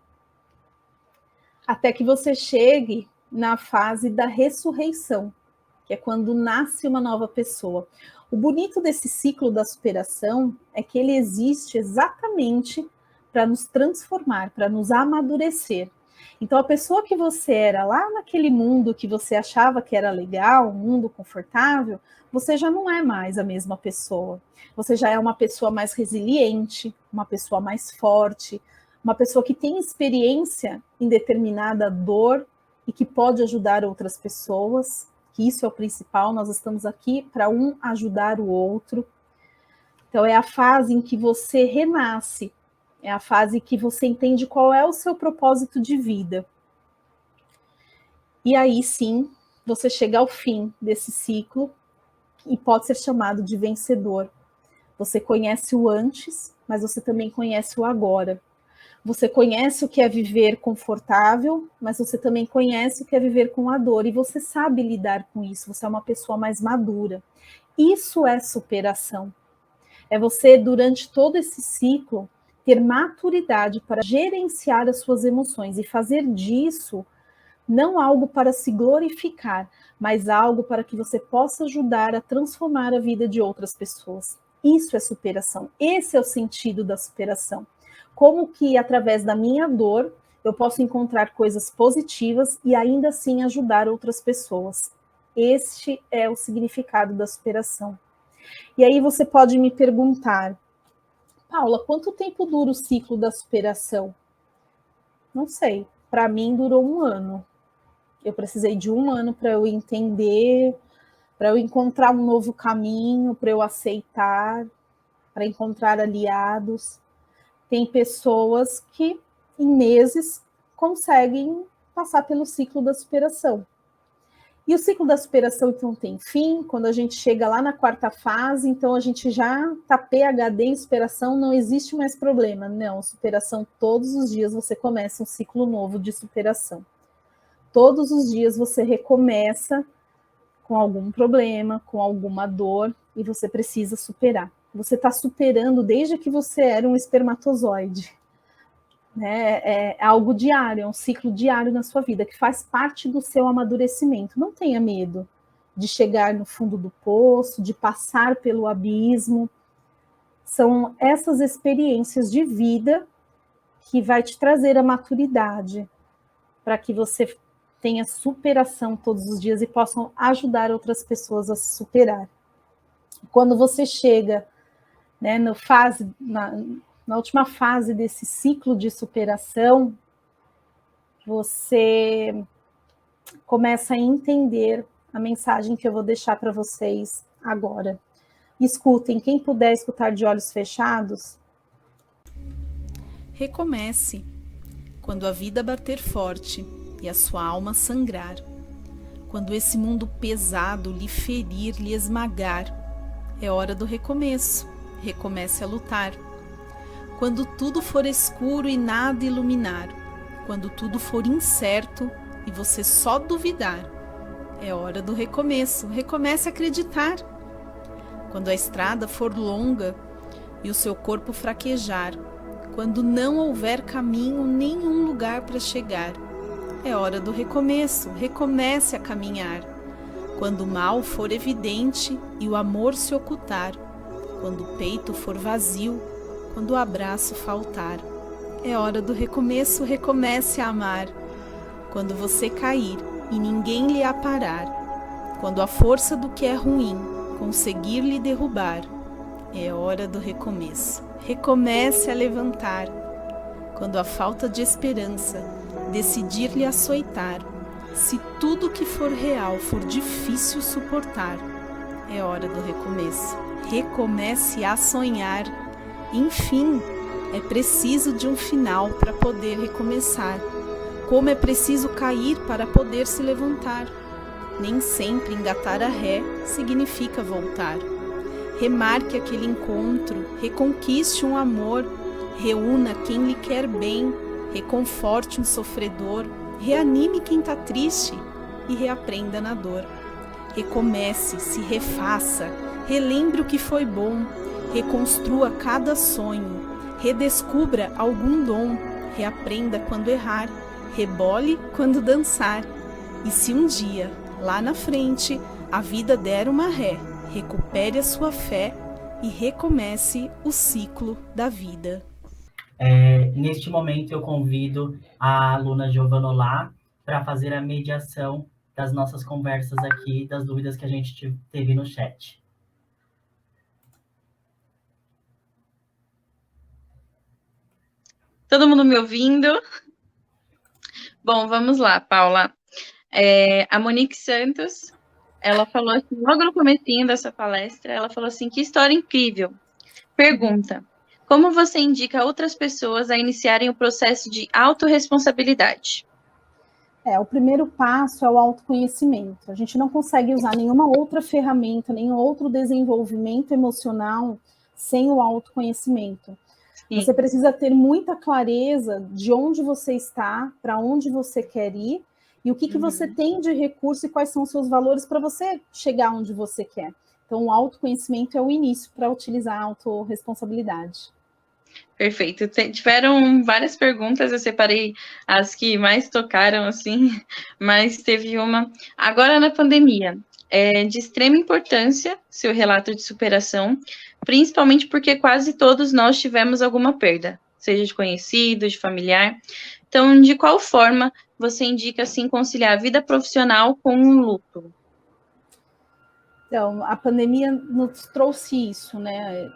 Até que você chegue na fase da ressurreição, que é quando nasce uma nova pessoa. O bonito desse ciclo da superação é que ele existe exatamente para nos transformar, para nos amadurecer. Então, a pessoa que você era lá naquele mundo que você achava que era legal, um mundo confortável, você já não é mais a mesma pessoa. Você já é uma pessoa mais resiliente, uma pessoa mais forte, uma pessoa que tem experiência em determinada dor e que pode ajudar outras pessoas, que isso é o principal, nós estamos aqui para um ajudar o outro. Então, é a fase em que você renasce, é a fase que você entende qual é o seu propósito de vida. E aí sim, você chega ao fim desse ciclo e pode ser chamado de vencedor. Você conhece o antes, mas você também conhece o agora. Você conhece o que é viver confortável, mas você também conhece o que é viver com a dor. E você sabe lidar com isso, você é uma pessoa mais madura. Isso é superação. É você, durante todo esse ciclo, ter maturidade para gerenciar as suas emoções e fazer disso não algo para se glorificar, mas algo para que você possa ajudar a transformar a vida de outras pessoas. Isso é superação. Esse é o sentido da superação. Como que, através da minha dor, eu posso encontrar coisas positivas e ainda assim ajudar outras pessoas. Este é o significado da superação. E aí você pode me perguntar, Paula, quanto tempo dura o ciclo da superação? Não sei, para mim durou 1 ano. Eu precisei de 1 ano para eu entender, para eu encontrar um novo caminho, para eu aceitar, para encontrar aliados. Tem pessoas que, em meses, conseguem passar pelo ciclo da superação. E o ciclo da superação, então, tem fim. Quando a gente chega lá na 4ª fase, então a gente já está PhD em superação, não existe mais problema. Não, superação, todos os dias você começa um ciclo novo de superação. Todos os dias você recomeça com algum problema, com alguma dor, e você precisa superar. Você está superando desde que você era um espermatozoide. Né? É algo diário, é um ciclo diário na sua vida, que faz parte do seu amadurecimento. Não tenha medo de chegar no fundo do poço, de passar pelo abismo. São essas experiências de vida que vai te trazer a maturidade para que você tenha superação todos os dias e possam ajudar outras pessoas a se superar. Quando você chega, né, na última fase desse ciclo de superação, você começa a entender a mensagem que eu vou deixar para vocês agora. Escutem, quem puder escutar de olhos fechados. Recomece. Quando a vida bater forte e a sua alma sangrar, quando esse mundo pesado lhe ferir, lhe esmagar, é hora do recomeço. Recomece a lutar. Quando tudo for escuro e nada iluminar, quando tudo for incerto e você só duvidar, é hora do recomeço. Recomece a acreditar. Quando a estrada for longa e o seu corpo fraquejar, quando não houver caminho, nenhum lugar para chegar, é hora do recomeço. Recomece a caminhar. Quando o mal for evidente e o amor se ocultar, quando o peito for vazio, quando o abraço faltar, é hora do recomeço, recomece a amar. Quando você cair e ninguém lhe aparar, quando a força do que é ruim conseguir lhe derrubar, é hora do recomeço, recomece a levantar. Quando a falta de esperança decidir lhe açoitar, se tudo que for real for difícil suportar, é hora do recomeço, recomece a sonhar. Enfim, é preciso de um final para poder recomeçar. Como é preciso cair para poder se levantar. Nem sempre engatar a ré significa voltar. Remarque aquele encontro, reconquiste um amor, reúna quem lhe quer bem, reconforte um sofredor, reanime quem está triste e reaprenda na dor. Recomece, se refaça, relembre o que foi bom, reconstrua cada sonho, redescubra algum dom, reaprenda quando errar, rebole quando dançar. E se um dia, lá na frente, a vida der uma ré, recupere a sua fé e recomece o ciclo da vida. Neste momento, eu convido a aluna Giovana Olá para fazer a mediação das nossas conversas aqui, das dúvidas que a gente teve no chat. Todo mundo me ouvindo? Bom, vamos lá, Paula. A Monique Santos, ela falou assim, logo no comecinho dessa palestra, ela falou assim, que história incrível. Pergunta, como você indica outras pessoas a iniciarem o processo de autorresponsabilidade? O primeiro passo é o autoconhecimento. A gente não consegue usar nenhuma outra ferramenta, nenhum outro desenvolvimento emocional sem o autoconhecimento. Sim. Você precisa ter muita clareza de onde você está, para onde você quer ir, e o que você tem de recurso e quais são os seus valores para você chegar onde você quer. Então, o autoconhecimento é o início para utilizar a autorresponsabilidade. Perfeito. Tiveram várias perguntas, eu separei as que mais tocaram, assim, mas teve uma. Agora, na pandemia, é de extrema importância seu relato de superação, principalmente porque quase todos nós tivemos alguma perda, seja de conhecido, de familiar. Então, de qual forma você indica, assim, conciliar a vida profissional com um luto? Então, a pandemia nos trouxe isso, né?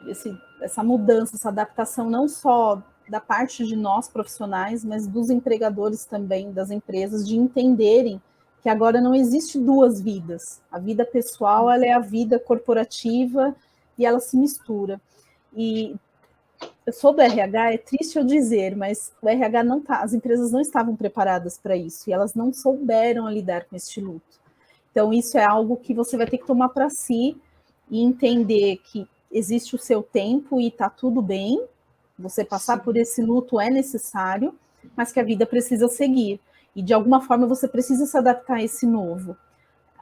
Essa mudança, essa adaptação, não só da parte de nós profissionais, mas dos empregadores também, das empresas, de entenderem que agora não existe duas vidas. A vida pessoal, ela é a vida corporativa e ela se mistura. E eu sou do RH, é triste eu dizer, mas o RH não tá, as empresas não estavam preparadas para isso e elas não souberam lidar com este luto. Então, isso é algo que você vai ter que tomar para si e entender que existe o seu tempo e está tudo bem. Você passar por esse luto é necessário, mas que a vida precisa seguir. E, de alguma forma, você precisa se adaptar a esse novo.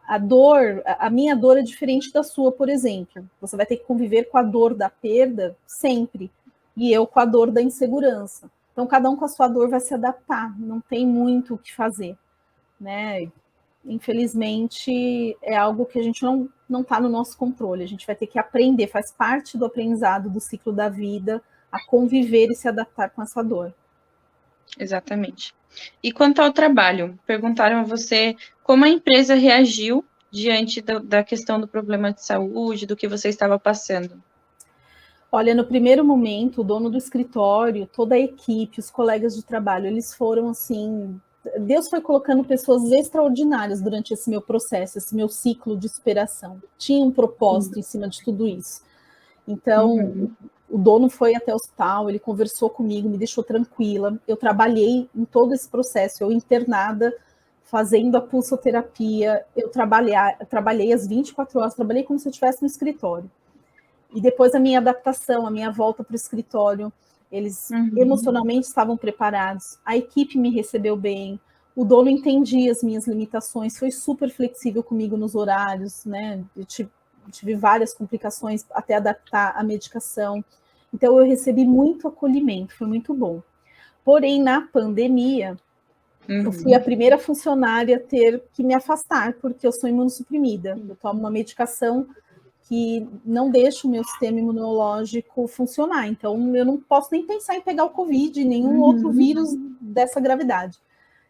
A minha dor é diferente da sua, por exemplo. Você vai ter que conviver com a dor da perda sempre. E eu com a dor da insegurança. Então, cada um com a sua dor vai se adaptar. Não tem muito o que fazer, né? Infelizmente, é algo que a gente não está no nosso controle. A gente vai ter que aprender, faz parte do aprendizado do ciclo da vida, a conviver e se adaptar com essa dor. Exatamente. E quanto ao trabalho, perguntaram a você como a empresa reagiu diante da questão do problema de saúde, do que você estava passando. Olha, no primeiro momento, o dono do escritório, toda a equipe, os colegas de trabalho, eles foram assim... Deus foi colocando pessoas extraordinárias durante esse meu processo, esse meu ciclo de superação. Tinha um propósito em cima de tudo isso. Então, o dono foi até o hospital, ele conversou comigo, me deixou tranquila. Eu trabalhei em todo esse processo, eu internada, fazendo a pulsoterapia. Eu trabalhei as 24 horas, trabalhei como se eu estivesse no escritório. E depois a minha adaptação, a minha volta para o escritório, eles emocionalmente estavam preparados, a equipe me recebeu bem, o dono entendia as minhas limitações, foi super flexível comigo nos horários, né? Eu tive várias complicações até adaptar a medicação. Então, eu recebi muito acolhimento, foi muito bom. Porém, na pandemia, eu fui a primeira funcionária a ter que me afastar, porque eu sou imunossuprimida. Eu tomo uma medicação que não deixa o meu sistema imunológico funcionar. Então, eu não posso nem pensar em pegar o Covid, nenhum outro vírus dessa gravidade.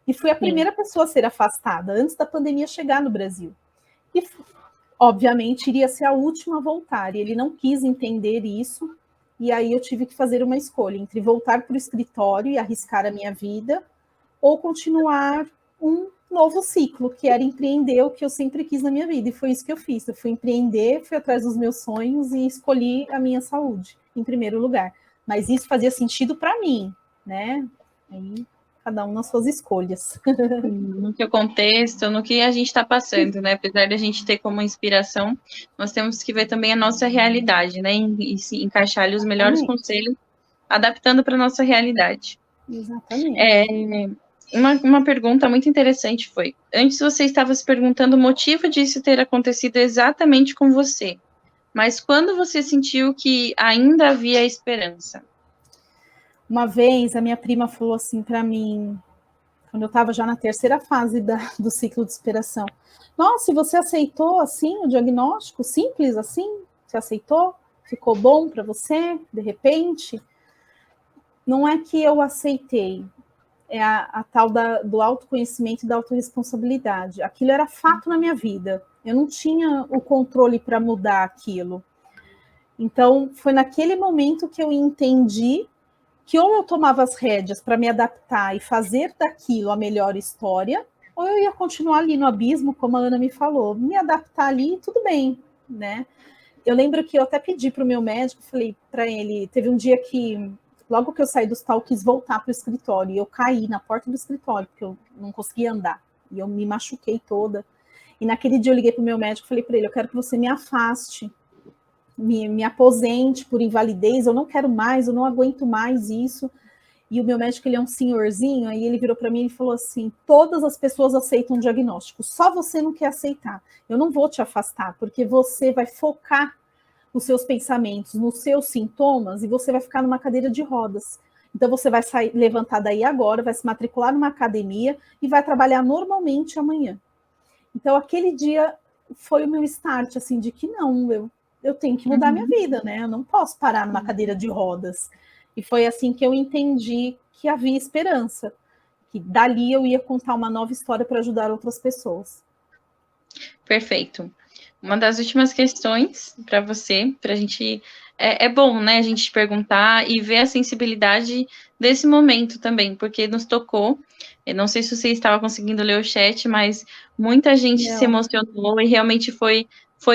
E fui a primeira pessoa a ser afastada, antes da pandemia chegar no Brasil. E, obviamente, iria ser a última a voltar. E ele não quis entender isso, e aí eu tive que fazer uma escolha entre voltar para o escritório e arriscar a minha vida, ou continuar um novo ciclo, que era empreender o que eu sempre quis na minha vida, e foi isso que eu fiz. Eu fui empreender, fui atrás dos meus sonhos e escolhi a minha saúde em primeiro lugar. Mas isso fazia sentido para mim, né? Aí, cada um nas suas escolhas. No seu contexto, no que a gente está passando, né? Apesar de a gente ter como inspiração, nós temos que ver também a nossa realidade, né? E se encaixar ali os melhores conselhos, adaptando para a nossa realidade. Exatamente. Uma pergunta muito interessante foi: antes você estava se perguntando o motivo disso ter acontecido exatamente com você, mas quando você sentiu que ainda havia esperança? Uma vez, a minha prima falou assim para mim, quando eu estava já na terceira fase do ciclo de superação: nossa, você aceitou assim o diagnóstico, simples assim? Você aceitou? Ficou bom para você, de repente? Não é que eu aceitei, é a tal do autoconhecimento e da autorresponsabilidade. Aquilo era fato na minha vida. Eu não tinha o controle para mudar aquilo. Então, foi naquele momento que eu entendi que ou eu tomava as rédeas para me adaptar e fazer daquilo a melhor história, ou eu ia continuar ali no abismo, como a Ana me falou. Me adaptar ali, tudo bem, né? Eu lembro que eu até pedi para o meu médico, falei para ele, teve um dia que, logo que eu saí do hospital, eu quis voltar para o escritório, e eu caí na porta do escritório, porque eu não conseguia andar, e eu me machuquei toda. E naquele dia eu liguei para o meu médico, falei para ele: eu quero que você me afaste, me aposente por invalidez, eu não quero mais, eu não aguento mais isso. E o meu médico, ele é um senhorzinho, aí ele virou para mim e falou assim: todas as pessoas aceitam um diagnóstico, só você não quer aceitar. Eu não vou te afastar, porque você vai focar os seus pensamentos, nos seus sintomas, e você vai ficar numa cadeira de rodas. Então você vai sair, levantar daí agora, vai se matricular numa academia e vai trabalhar normalmente amanhã. Então aquele dia foi o meu start, assim, de que não, eu tenho que mudar minha vida, né? Eu não posso parar numa cadeira de rodas. E foi assim que eu entendi que havia esperança, que dali eu ia contar uma nova história para ajudar outras pessoas. Perfeito. Uma das últimas questões para você, para a gente... É bom, né, a gente perguntar e ver a sensibilidade desse momento também, porque nos tocou. Eu não sei se você estava conseguindo ler o chat, mas muita gente se emocionou e realmente foi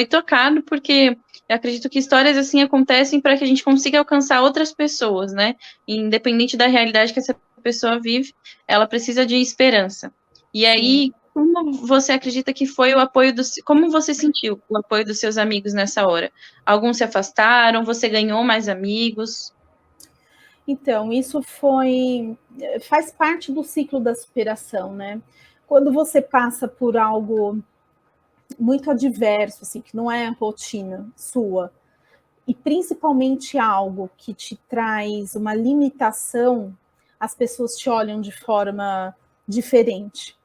tocado, porque eu acredito que histórias assim acontecem para que a gente consiga alcançar outras pessoas, né? Independente da realidade que essa pessoa vive, ela precisa de esperança. E aí, como você acredita que foi o apoio como você sentiu o apoio dos seus amigos nessa hora? Alguns se afastaram, você ganhou mais amigos? Então, isso faz parte do ciclo da superação, né? Quando você passa por algo muito adverso, assim, que não é a rotina sua, e principalmente algo que te traz uma limitação, as pessoas te olham de forma diferente.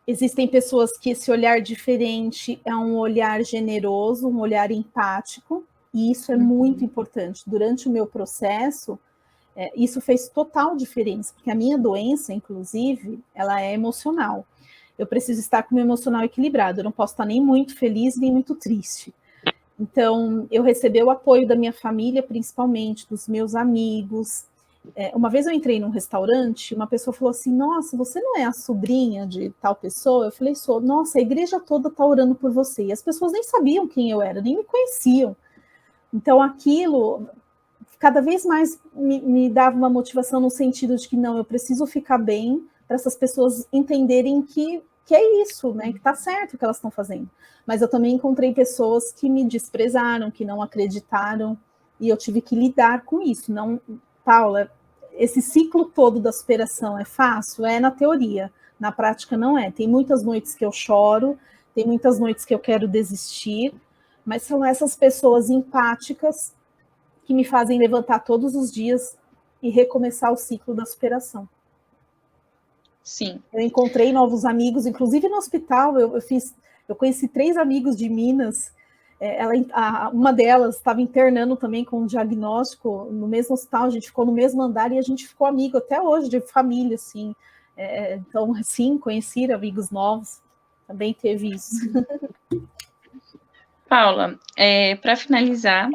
Existem pessoas que esse olhar diferente é um olhar generoso, um olhar empático, e isso é muito importante. Durante o meu processo, isso fez total diferença, porque a minha doença, inclusive, ela é emocional. Eu preciso estar com o meu emocional equilibrado, eu não posso estar nem muito feliz, nem muito triste. Então, eu recebi o apoio da minha família, principalmente, dos meus amigos. Uma vez eu entrei num restaurante, uma pessoa falou assim: nossa, você não é a sobrinha de tal pessoa? Eu falei: sou. Nossa, a igreja toda está orando por você. E as pessoas nem sabiam quem eu era, nem me conheciam. Então, aquilo cada vez mais me dava uma motivação no sentido de que não, eu preciso ficar bem para essas pessoas entenderem que é isso, né? Que está certo o que elas estão fazendo. Mas eu também encontrei pessoas que me desprezaram, que não acreditaram, e eu tive que lidar com isso. Não, Paula, esse ciclo todo da superação é fácil? É na teoria, na prática não é. Tem muitas noites que eu choro, tem muitas noites que eu quero desistir, mas são essas pessoas empáticas que me fazem levantar todos os dias e recomeçar o ciclo da superação. Sim. Eu encontrei novos amigos, inclusive no hospital, eu conheci 3 amigos de Minas, uma delas estava internando também com um diagnóstico no mesmo hospital, a gente ficou no mesmo andar e a gente ficou amigo até hoje, de família, assim. Então, sim, conheci amigos novos, também teve isso. Paula, para finalizar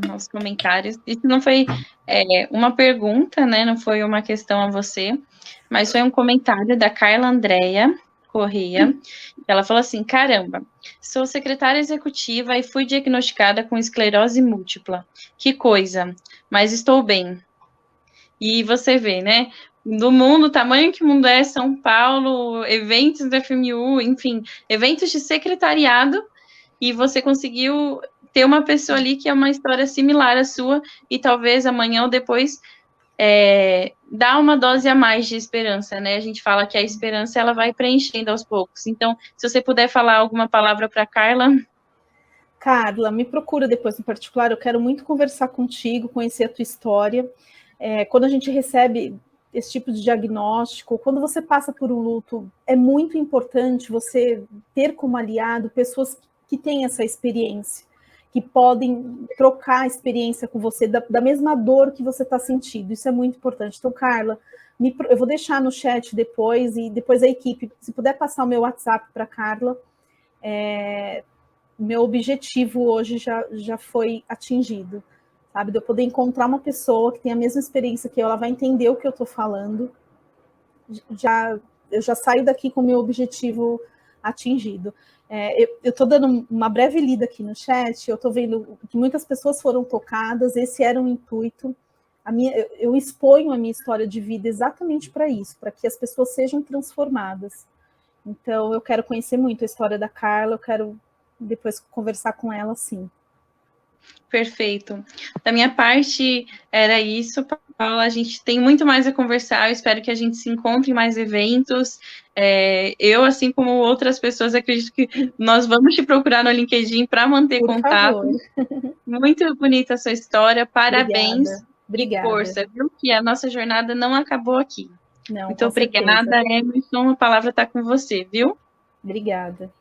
nossos comentários, isso não foi uma pergunta, né? Não foi uma questão a você, mas foi um comentário da Carla Andréia Correia. Ela falou assim: caramba, sou secretária executiva e fui diagnosticada com esclerose múltipla. Que coisa, mas estou bem. E você vê, né? Do mundo, o tamanho que o mundo é, São Paulo, eventos da FMU, enfim, eventos de secretariado, e você conseguiu ter uma pessoa ali que é uma história similar à sua, e talvez amanhã ou depois dá uma dose a mais de esperança, né? A gente fala que a esperança, ela vai preenchendo aos poucos. Então, se você puder falar alguma palavra para Carla. Carla, me procura depois no particular, eu quero muito conversar contigo, conhecer a tua história. Quando a gente recebe esse tipo de diagnóstico, quando você passa por um luto, é muito importante você ter como aliado pessoas que têm essa experiência, que podem trocar a experiência com você da mesma dor que você está sentindo. Isso é muito importante. Então, Carla, eu vou deixar no chat depois, e depois a equipe, se puder passar o meu WhatsApp para Carla, meu objetivo hoje já foi atingido, sabe? De eu poder encontrar uma pessoa que tem a mesma experiência que eu, ela vai entender o que eu estou falando. Eu já saio daqui com o meu objetivo atingido. Eu estou dando uma breve lida aqui no chat, eu estou vendo que muitas pessoas foram tocadas, esse era o intuito. Eu exponho a minha história de vida exatamente para isso, para que as pessoas sejam transformadas. Então, eu quero conhecer muito a história da Carla, eu quero depois conversar com ela, sim. Perfeito. Da minha parte, era isso, Paula. A gente tem muito mais a conversar. Eu espero que a gente se encontre em mais eventos. Eu, assim como outras pessoas, acredito que nós vamos te procurar no LinkedIn para manter Por contato. Favor. Muito bonita a sua história. Parabéns. Obrigada. E força, viu? Que a nossa jornada não acabou aqui. Não, muito obrigada, Emerson. A palavra está com você, viu? Obrigada.